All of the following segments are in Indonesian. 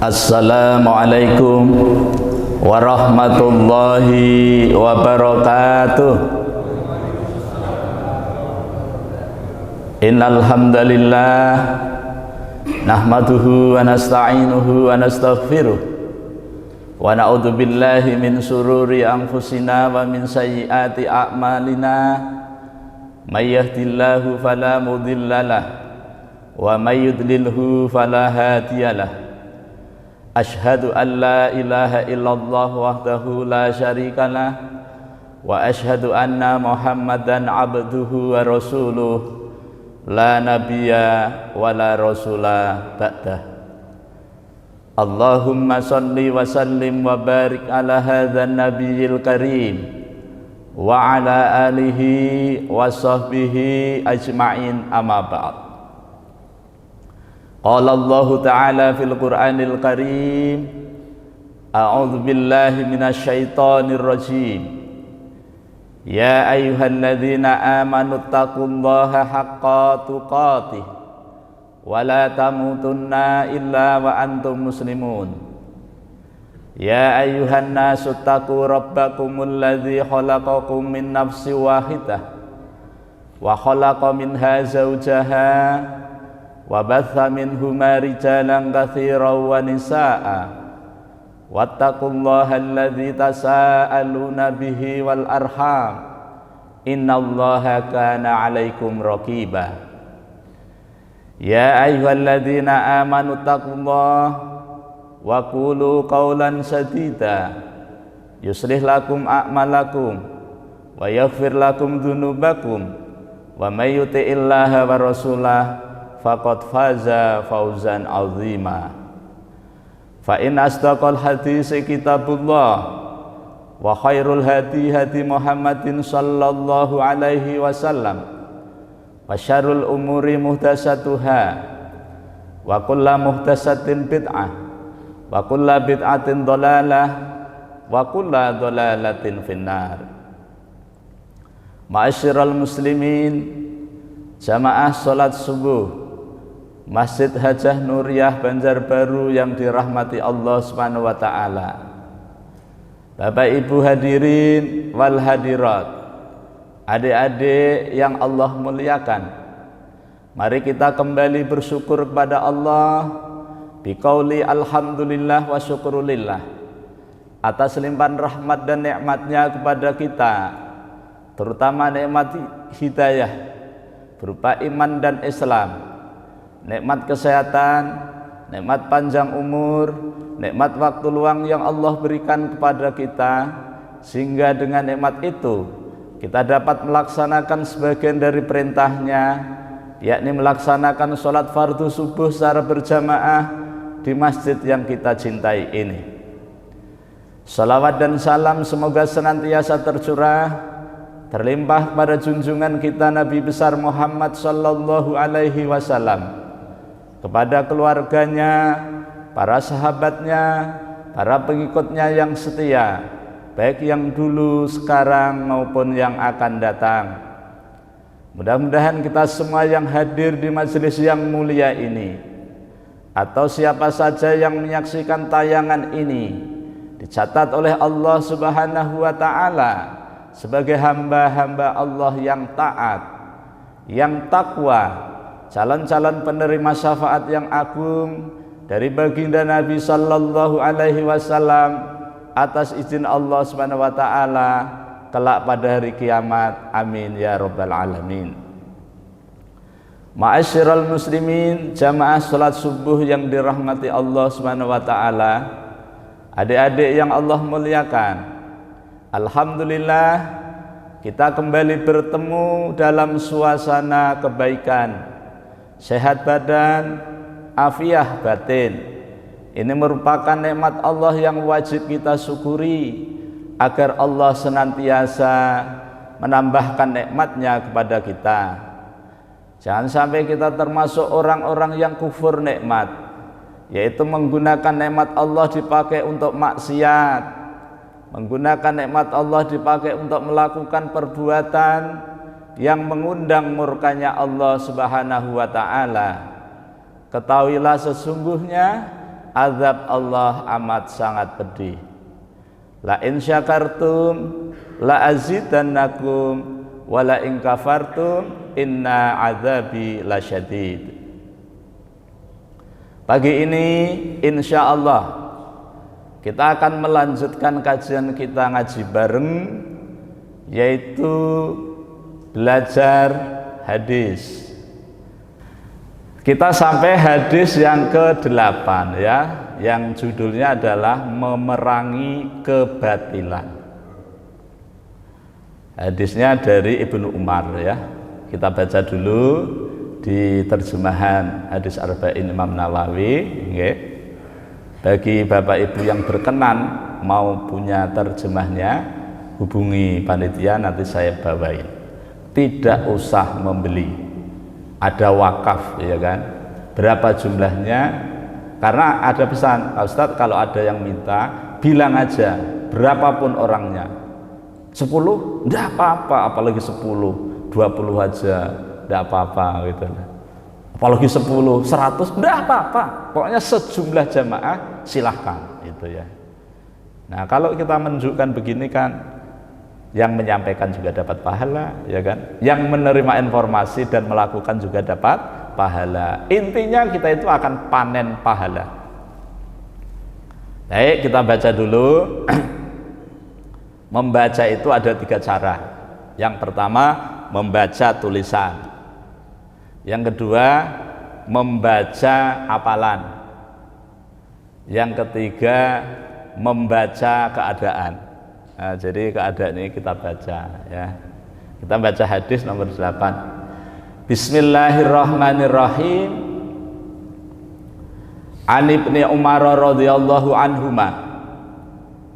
Assalamualaikum warahmatullahi wabarakatuh. Innal hamdalillah nahmaduhu wa nasta'inuhu wa nastaghfiruh wa na'udzu billahi min sururi anfusina wa min sayyiati a'malina. May yahdihillahu fala mudhillalah wa may yudlilhu fala hadiyalah. Ashhadu an la ilaha illallah wahdahu la syarikalah wa ashhadu anna Muhammadan abduhu wa rasuluh la nabiyya wa la rasula ba'dah. Allahumma salli wa sallim wa barik ala hadzal nabiyil karim wa ala alihi wa sahbihi ajma'in, amma ba'd. Qala Allah Ta'ala fil Qur'anil Karim, a'udzu billahi minasy syaithanir rajim. Ya ayyuhalladzina amanu taqullaha haqqa tuqatih wa la tamutunna illa wa antum muslimun. Ya ayyuhan nasu taqu rabbakumul ladzi khalaqakum min nafsin wahidah wa khalaqa minha zawjaha wa batha minhuma rijalan katsiran wa nisaa'a wattaqullaha alladzi tasaaluna bihi wal arham innallaha kana 'alaikum raqiba. Ya ayyuhalladzina amanu taqullaha wa qulu qawlan sadida yuslih lakum a'malakum wa yaghfir lakum dzunubakum wa may yuti'illaha wa rasulahu faqad faza fawzan azima. Fa in asdaqal hadisi kitabullah wa khairul hadi hadi Muhammadin sallallahu alaihi wasallam wa syarrul umuri muhdatsatuha wa kullu muhdatsatin bid'ah wa kullu bid'atin dhalalah wa kullu dhalalatin finnar. Ma'asyiral muslimin, jamaah salat subuh Masjid Hajah Nuriyah Banjarbaru yang dirahmati Allah Subhanahu wa taala. Bapak Ibu hadirin wal hadirat, adik-adik yang Allah muliakan, mari kita kembali bersyukur kepada Allah biqauli alhamdulillah wa syukrulillah atas limpahan rahmat dan nikmatnya kepada kita, terutama nikmat hidayah berupa iman dan Islam, nikmat kesehatan, nikmat panjang umur, nikmat waktu luang yang Allah berikan kepada kita, sehingga dengan nikmat itu kita dapat melaksanakan sebagian dari perintahnya, yakni melaksanakan sholat fardu subuh secara berjamaah di masjid yang kita cintai ini. Salawat dan salam semoga senantiasa tercurah, terlimpah pada junjungan kita Nabi besar Muhammad sallallahu alaihi wasallam, kepada keluarganya, para sahabatnya, para pengikutnya yang setia, baik yang dulu, sekarang maupun yang akan datang. Mudah-mudahan kita semua yang hadir di majelis yang mulia ini, atau siapa saja yang menyaksikan tayangan ini, dicatat oleh Allah Subhanahu wa taala sebagai hamba-hamba Allah yang taat, yang takwa, calon-calon penerima syafaat yang agung dari baginda Nabi sallallahu alaihi wasallam atas izin Allah Subhanahu wa taala kelak pada hari kiamat. Amin ya rabbal alamin. Ma'asyiral muslimin, jamaah salat subuh yang dirahmati Allah Subhanahu wa taala, adik-adik yang Allah muliakan, alhamdulillah kita kembali bertemu dalam suasana kebaikan, sehat badan, afiah batin. Ini merupakan nikmat Allah yang wajib kita syukuri agar Allah senantiasa menambahkan nikmatnya kepada kita. Jangan sampai kita termasuk orang-orang yang kufur nikmat, yaitu menggunakan nikmat Allah dipakai untuk maksiat, menggunakan nikmat Allah dipakai untuk melakukan perbuatan yang mengundang murkanya Allah Subhanahu wa taala. Ketahuilah sesungguhnya azab Allah amat sangat pedih. La in syakartum la azidannakum wa la in kafartum inna azabi lasyadid. Pagi ini insya Allah kita akan melanjutkan kajian kita ngaji bareng, yaitu belajar hadis. Kita sampai hadis yang ke-8 ya, yang judulnya adalah memerangi kebatilan. Hadisnya dari Ibnu Umar ya. Kita baca dulu di terjemahan hadis Arba'in Imam Nawawi, okay. Bagi Bapak Ibu yang berkenan mau punya terjemahnya, hubungi panitia, nanti saya bawain. Tidak usah membeli, ada wakaf ya kan, berapa jumlahnya, karena ada pesan Pak Ustadz, kalau ada yang minta bilang aja berapapun orangnya, 10 enggak apa-apa, apalagi 10, 20 aja enggak apa-apa gitu, apalagi 10, 100 enggak apa-apa, pokoknya sejumlah jamaah silahkan itu ya. Nah kalau kita menunjukkan begini kan, yang menyampaikan juga dapat pahala ya kan, yang menerima informasi dan melakukan juga dapat pahala. Intinya kita itu akan panen pahala. Baik, kita baca dulu. Membaca itu ada 3 cara. Yang pertama membaca tulisan, yang kedua membaca hafalan, yang ketiga membaca keadaan. Nah, jadi keadaan ini kita baca ya. Kita baca hadis nomor 8. Bismillahirrahmanirrahim. An Ibnu Umar radhiyallahu anhuma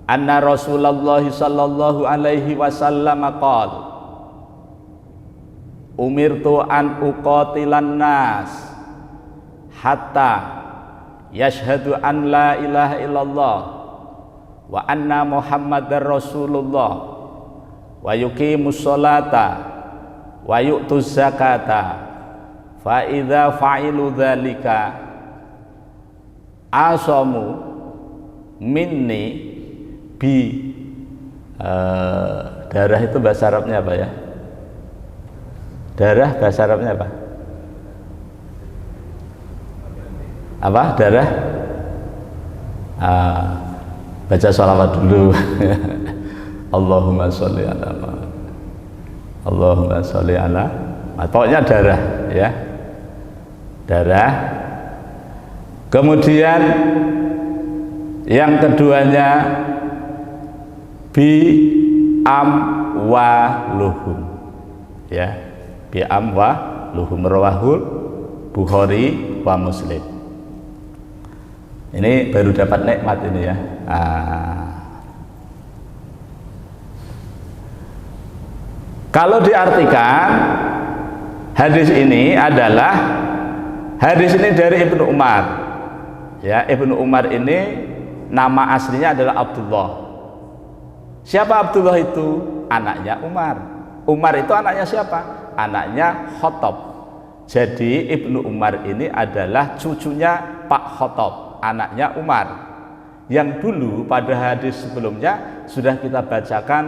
anna Rasulullah sallallahu alaihi wasallam qala umirtu an uqatilan nas hatta yashhadu an la ilaha illallah wa anna Muhammadar Rasulullah wa yuqimus sholata wa yu'tuz zakata fa idza fa'ilu dzalika asamu minni bi darah itu bahasa Arabnya apa ya? Darah bahasa Arabnya apa? Apa? Darah? Baca sholawat dulu. Allahumma sholli ala Muhammad. Allahumma sholli ala Muhammad. Pokoknya darah ya. Darah. Kemudian yang keduanya bi amwaluhum ya. Bi amwaluhum rawahul Bukhari wa Muslim. Ini baru dapat nikmat ini ya. Kalau diartikan hadis ini adalah hadis ini dari Ibnu Umar ya. Ibnu Umar ini nama aslinya adalah Abdullah. Siapa Abdullah itu? Anaknya Umar. Umar itu anaknya siapa? Anaknya Khattab. Jadi Ibnu Umar ini adalah cucunya Pak Khattab, anaknya Umar, yang dulu pada hadis sebelumnya sudah kita bacakan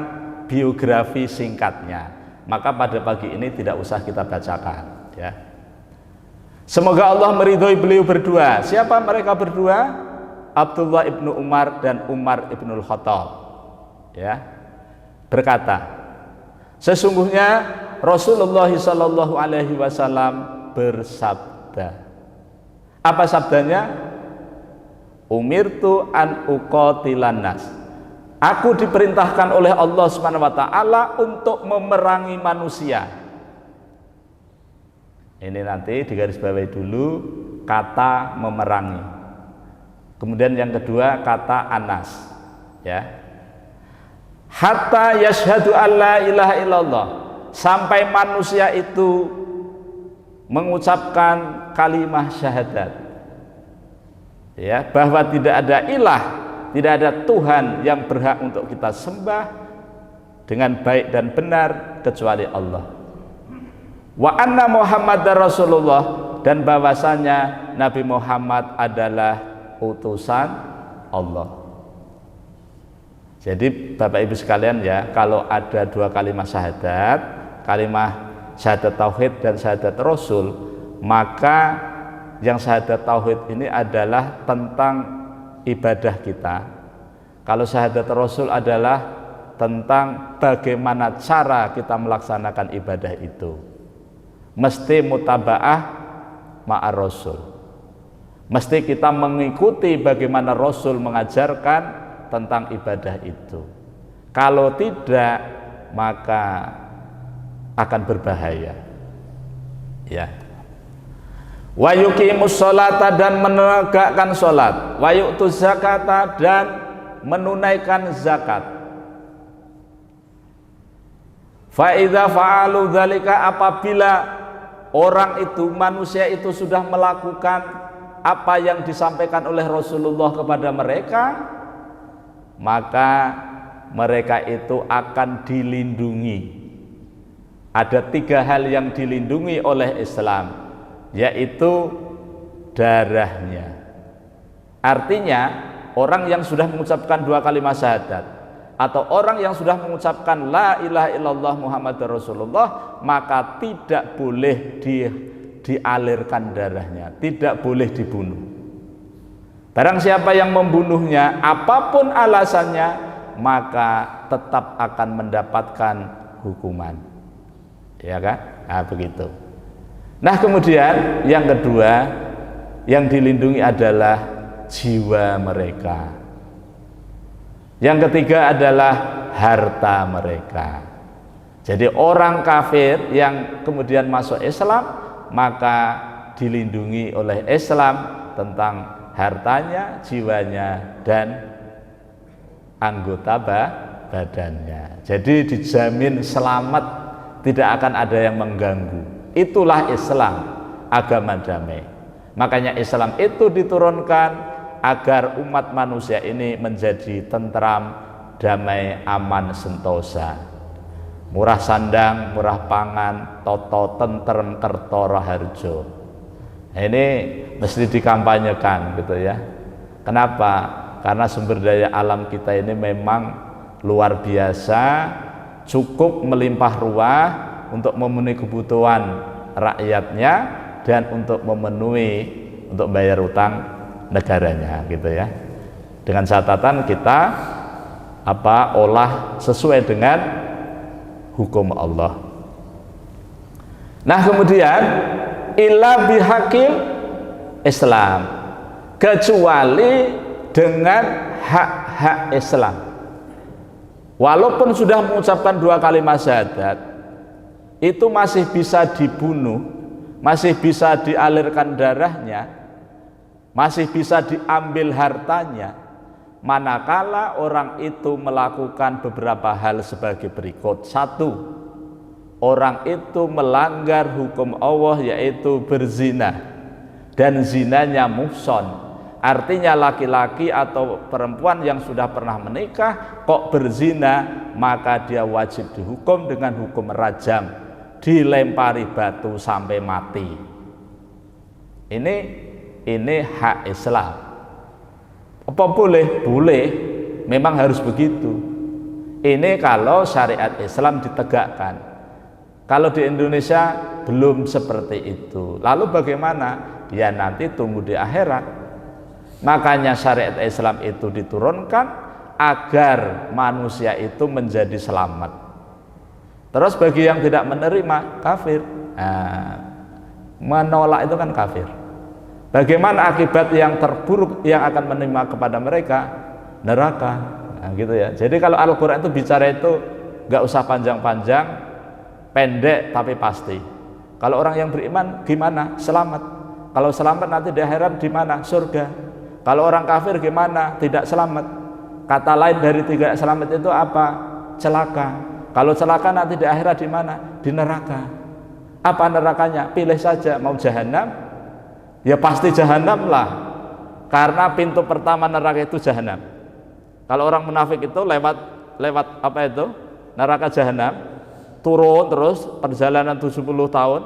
biografi singkatnya. Maka pada pagi ini tidak usah kita bacakan ya. Semoga Allah meridhoi beliau berdua. Siapa mereka berdua? Abdullah ibnu Umar dan Umar ibnul Khattab ya, berkata, sesungguhnya Rasulullah sallallahu alaihi wasallam bersabda. Apa sabdanya? Umirtu an uqatilan nas. Aku diperintahkan oleh Allah Subhanahu wa taala untuk memerangi manusia. Ini nanti digarisbawahi dulu kata memerangi. Kemudian yang kedua kata anas ya. Hatta yashhadu alla ilaha illallah, sampai manusia itu mengucapkan kalimah syahadat ya, bahwa tidak ada ilah, tidak ada Tuhan yang berhak untuk kita sembah dengan baik dan benar kecuali Allah. Wa anna Muhammadar Rasulullah, dan bahwasanya Nabi Muhammad adalah utusan Allah. Jadi Bapak Ibu sekalian ya, kalau ada dua kalimat syahadat tauhid dan syahadat rasul, maka yang syahadat tauhid ini adalah tentang ibadah kita. Kalau syahadat rasul adalah tentang bagaimana cara kita melaksanakan ibadah itu. Mesti mutaba'ah ma'ar rasul. Mesti kita mengikuti bagaimana rasul mengajarkan tentang ibadah itu. Kalau tidak, maka akan berbahaya. Ya. Wa yuqimus sholata, dan menegakkan salat, wa yu'tuz zakata, dan menunaikan zakat. Fa idza fa'alu dzalika, apabila orang itu, manusia itu sudah melakukan apa yang disampaikan oleh Rasulullah kepada mereka, maka mereka itu akan dilindungi. Ada 3 hal yang dilindungi oleh Islam, yaitu darahnya. Artinya orang yang sudah mengucapkan 2 kalimat syahadat atau orang yang sudah mengucapkan la ilaha illallah Muhammadur Rasulullah, maka tidak boleh dialirkan darahnya, tidak boleh dibunuh. Barang siapa yang membunuhnya, apapun alasannya, maka tetap akan mendapatkan hukuman. Ya kan? Nah, begitu. Nah, kemudian yang kedua yang dilindungi adalah jiwa mereka. Yang ketiga adalah harta mereka. Jadi orang kafir yang kemudian masuk Islam, maka dilindungi oleh Islam tentang hartanya, jiwanya, dan anggota badannya. Jadi dijamin selamat, tidak akan ada yang mengganggu. Itulah Islam, agama damai. Makanya Islam itu diturunkan agar umat manusia ini menjadi tentram, damai, aman, sentosa. Murah sandang, murah pangan, toto tentrem kerto raharjo. Ini mesti dikampanyekan gitu ya. Kenapa? Karena sumber daya alam kita ini memang luar biasa, cukup melimpah ruah untuk memenuhi kebutuhan rakyatnya dan untuk bayar utang negaranya gitu ya. Dengan catatan kita olah sesuai dengan hukum Allah. Nah, kemudian illa bihaqil Islam, kecuali dengan hak-hak Islam. Walaupun sudah mengucapkan 2 kalimat syahadat, itu masih bisa dibunuh, masih bisa dialirkan darahnya, masih bisa diambil hartanya, manakala orang itu melakukan beberapa hal sebagai berikut. 1, orang itu melanggar hukum Allah, yaitu berzina, dan zinanya muhson, artinya laki-laki atau perempuan yang sudah pernah menikah kok berzina, maka dia wajib dihukum dengan hukum rajam, dilempari batu sampai mati. Ini hak Islam. Apa boleh? Boleh, memang harus begitu. Ini kalau syariat Islam ditegakkan. Kalau di Indonesia belum seperti itu. Lalu bagaimana? Ya nanti tunggu di akhirat. Makanya syariat Islam itu diturunkan agar manusia itu menjadi selamat. Terus bagi yang tidak menerima, kafir. Nah, menolak itu kan kafir. Bagaimana akibat yang terburuk yang akan menimpa kepada mereka? Neraka. Nah, gitu ya. Jadi kalau Al-Quran itu bicara itu nggak usah panjang-panjang, pendek tapi pasti. Kalau orang yang beriman gimana? Selamat. Kalau selamat nanti di akhirat di mana? Surga. Kalau orang kafir gimana? Tidak selamat. Kata lain dari 3 selamat itu apa? Celaka. Kalau celaka nanti di akhirat di mana? Di neraka. Apa nerakanya? Pilih saja, mau jahanam? Ya pasti jahanam lah. Karena pintu pertama neraka itu jahanam. Kalau orang munafik itu lewat apa itu? Neraka jahanam. Turun terus perjalanan 70 tahun,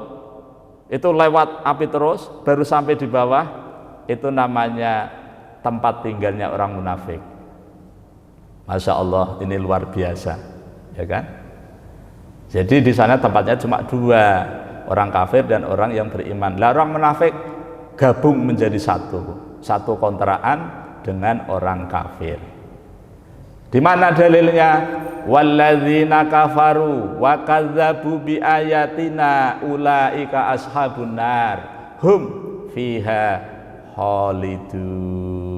itu lewat api terus, baru sampai di bawah, itu namanya tempat tinggalnya orang munafik. Masya Allah, ini luar biasa, ya kan? Jadi di sana tempatnya cuma dua, orang kafir dan orang yang beriman. Lah orang munafik gabung menjadi satu kontraan dengan orang kafir. Di mana dalilnya? Walladzina kafaru wa kadzdzabu bi ayatina ulaika ashabun nar hum fiha khalidun.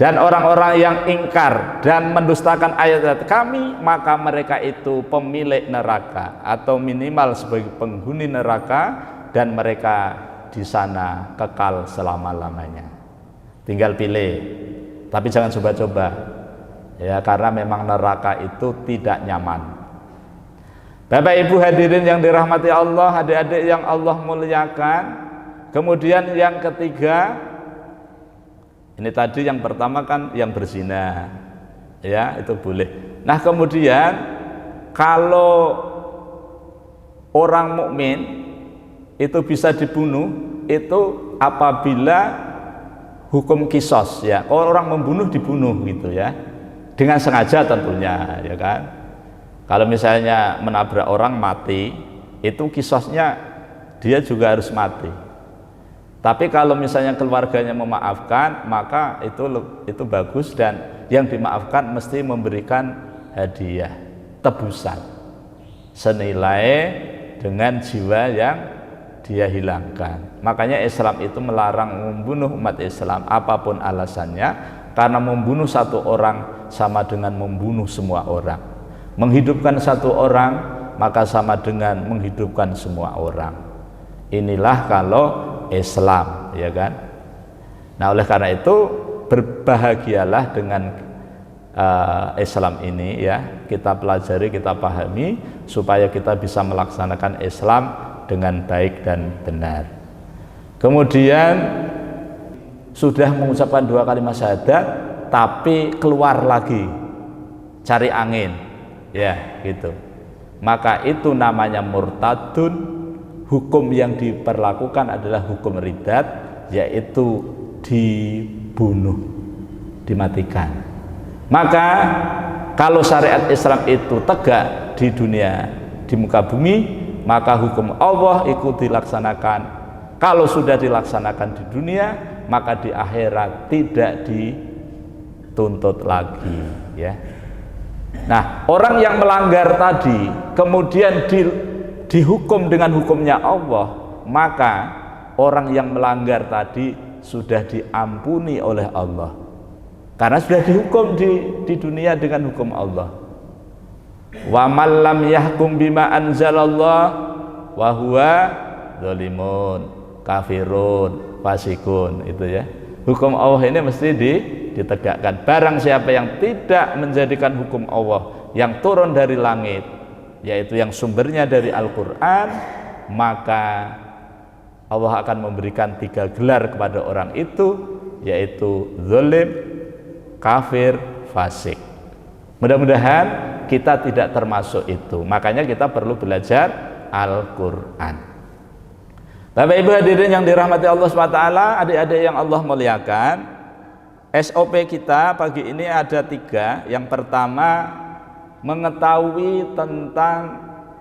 Dan orang-orang yang ingkar dan mendustakan ayat-ayat kami, maka mereka itu pemilik neraka atau minimal sebagai penghuni neraka, dan mereka di sana kekal selama-lamanya. Tinggal pilih, tapi jangan coba-coba ya, karena memang neraka itu tidak nyaman. Bapak Ibu hadirin yang dirahmati Allah, adik-adik yang Allah muliakan. Kemudian yang ketiga, ini tadi yang pertama kan yang berzina, ya itu boleh. Nah kemudian kalau orang mukmin itu bisa dibunuh itu apabila hukum kisos, ya orang membunuh dibunuh gitu ya, dengan sengaja tentunya, ya kan. Kalau misalnya menabrak orang mati, itu kisosnya dia juga harus mati. Tapi kalau misalnya keluarganya memaafkan, maka itu bagus, dan yang dimaafkan mesti memberikan hadiah tebusan senilai dengan jiwa yang dia hilangkan. Makanya Islam itu melarang membunuh umat Islam apapun alasannya, karena membunuh satu orang sama dengan membunuh semua orang. Menghidupkan satu orang maka sama dengan menghidupkan semua orang. Inilah kalau Islam, ya kan. Nah oleh karena itu berbahagialah dengan Islam ini ya, kita pelajari, kita pahami supaya kita bisa melaksanakan Islam dengan baik dan benar. Kemudian sudah mengucapkan 2 kalimat syahadat tapi keluar lagi cari angin, ya gitu, maka itu namanya murtadun. Hukum yang diperlakukan adalah hukum riddat, yaitu dibunuh, dimatikan. Maka kalau syariat Islam itu tegak di dunia, di muka bumi, maka hukum Allah ikut dilaksanakan. Kalau sudah dilaksanakan di dunia, maka di akhirat tidak dituntut lagi, ya. Nah, orang yang melanggar tadi kemudian dihukum dengan hukumnya Allah, maka orang yang melanggar tadi sudah diampuni oleh Allah, karena sudah dihukum di dunia dengan hukum Allah. Wa man lam yahkum bima anzalallah wa huwa dzalimun kafirun fasikun, itu ya. Hukum Allah ini mesti ditegakkan. Barang siapa yang tidak menjadikan hukum Allah yang turun dari langit, yaitu yang sumbernya dari Al-Quran, maka Allah akan memberikan 3 gelar kepada orang itu, yaitu zalim, kafir, fasik. Mudah-mudahan kita tidak termasuk itu. Makanya kita perlu belajar Al-Quran. Bapak Ibu hadirin yang dirahmati Allah SWT, adik-adik yang Allah muliakan, SOP kita pagi ini ada 3. Yang pertama, mengetahui tentang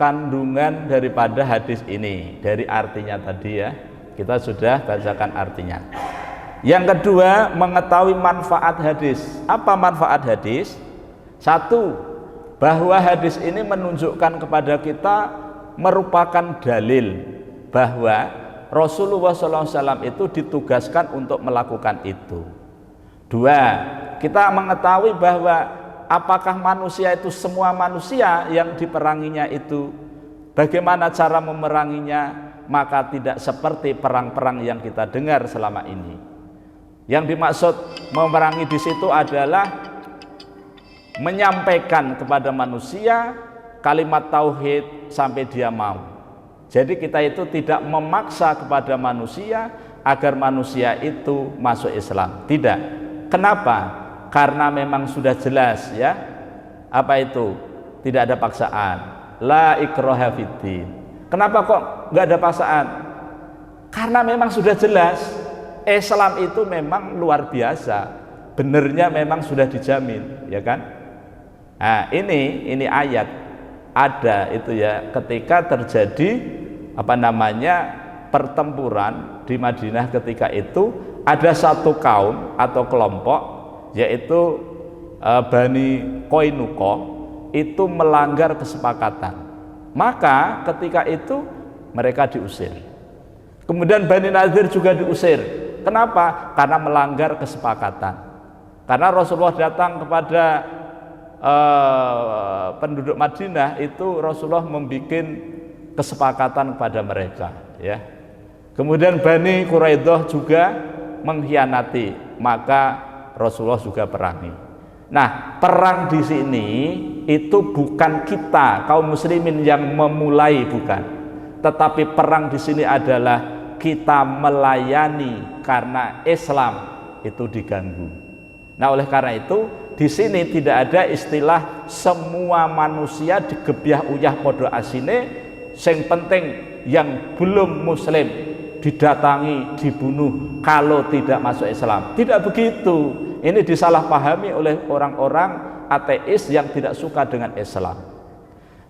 kandungan daripada hadis ini, dari artinya tadi ya, kita sudah bacakan artinya. Yang kedua, mengetahui manfaat hadis. Apa manfaat hadis? 1, bahwa hadis ini menunjukkan kepada kita, merupakan dalil bahwa Rasulullah SAW itu ditugaskan untuk melakukan itu. 2, kita mengetahui bahwa apakah manusia itu semua manusia yang diperanginya itu, bagaimana cara memeranginya, maka tidak seperti perang-perang yang kita dengar selama ini. Yang dimaksud memerangi di situ adalah menyampaikan kepada manusia kalimat tauhid sampai dia mau. Jadi kita itu tidak memaksa kepada manusia agar manusia itu masuk Islam, tidak. Kenapa? Karena memang sudah jelas ya, apa itu? Tidak ada paksaan. La ikraha fiddin. Kenapa kok nggak ada paksaan? Karena memang sudah jelas Islam itu memang luar biasa, benernya memang sudah dijamin, ya kan? Nah, ini ayat ada itu ya, ketika terjadi pertempuran di Madinah ketika itu, ada satu kaum atau kelompok, yaitu Bani Qainuqa, itu melanggar kesepakatan. Maka ketika itu mereka diusir. Kemudian Bani Nadir juga diusir. Kenapa? Karena melanggar kesepakatan. Karena Rasulullah datang kepada penduduk Madinah, itu Rasulullah membuat kesepakatan kepada mereka, ya. Kemudian Bani Quraidah juga mengkhianati, maka Rasulullah juga perangi. Nah, perang di sini itu bukan kita kaum muslimin yang memulai, bukan. Tetapi perang di sini adalah kita melayani karena Islam itu diganggu. Nah, oleh karena itu di sini tidak ada istilah semua manusia digebyah uyah podo asine, sing penting yang belum muslim didatangi, dibunuh kalau tidak masuk Islam. Tidak begitu. Ini disalahpahami oleh orang-orang ateis yang tidak suka dengan Islam.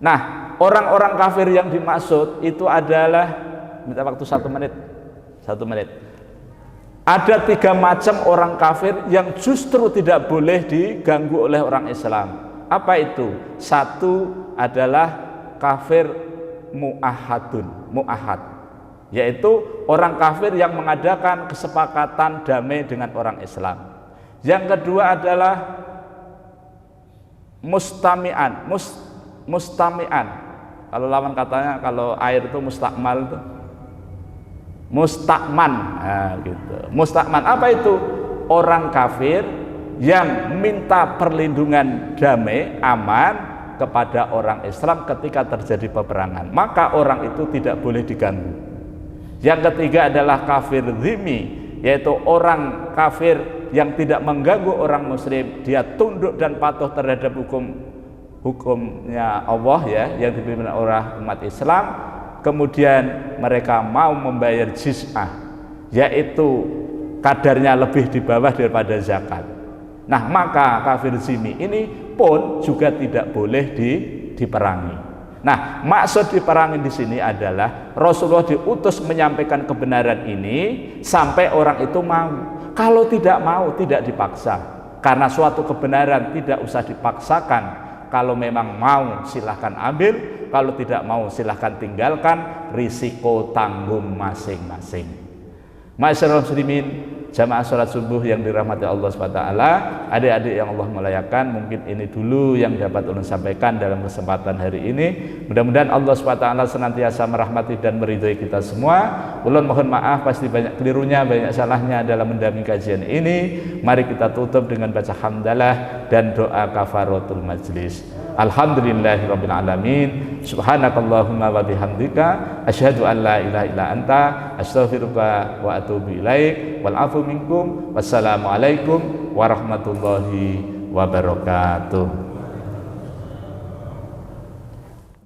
Nah, orang-orang kafir yang dimaksud itu adalah, minta waktu 1 menit. Ada 3 macam orang kafir yang justru tidak boleh diganggu oleh orang Islam. Apa itu? 1 adalah kafir mu'ahad, yaitu orang kafir yang mengadakan kesepakatan damai dengan orang Islam. Yang kedua adalah mustami'an. Kalau lawan katanya, kalau air itu mustakmal itu mustakman, nah, gitu. Mustakman apa itu? Orang kafir yang minta perlindungan damai, aman kepada orang Islam ketika terjadi peperangan, maka orang itu tidak boleh diganggu. Yang ketiga adalah kafir dhimmi, yaitu orang kafir yang tidak mengganggu orang muslim, dia tunduk dan patuh terhadap hukumnya Allah, ya, yang dipimpin oleh umat Islam. Kemudian mereka mau membayar jizyah, yaitu kadarnya lebih di bawah daripada zakat. Nah, maka kafir zimmi ini pun juga tidak boleh diperangi. Nah, maksud diperangi di sini adalah Rasulullah diutus menyampaikan kebenaran ini sampai orang itu mau. Kalau tidak mau, tidak dipaksa. Karena suatu kebenaran tidak usah dipaksakan. Kalau memang mau silahkan ambil, kalau tidak mau silahkan tinggalkan, risiko tanggung masing-masing. Ma'asyiral muslimin, jamaah sholat subuh yang dirahmati Allah SWT, adik-adik yang Allah muliakan, mungkin ini dulu yang dapat ulun sampaikan dalam kesempatan hari ini. Mudah-mudahan Allah SWT senantiasa merahmati dan meridhoi kita semua. Ulun mohon maaf pasti banyak kelirunya, banyak salahnya dalam mendampingi kajian ini. Mari kita tutup dengan baca hamdalah dan doa kafaratul majlis. Alhamdulillahirabbil alamin. Subhanakallahumma wa bihamdika asyhadu an la ilaha illa anta astaghfiruka wa atubu ilaik. Wal afu minkum. Wassalamualaikum warahmatullahi wabarakatuh.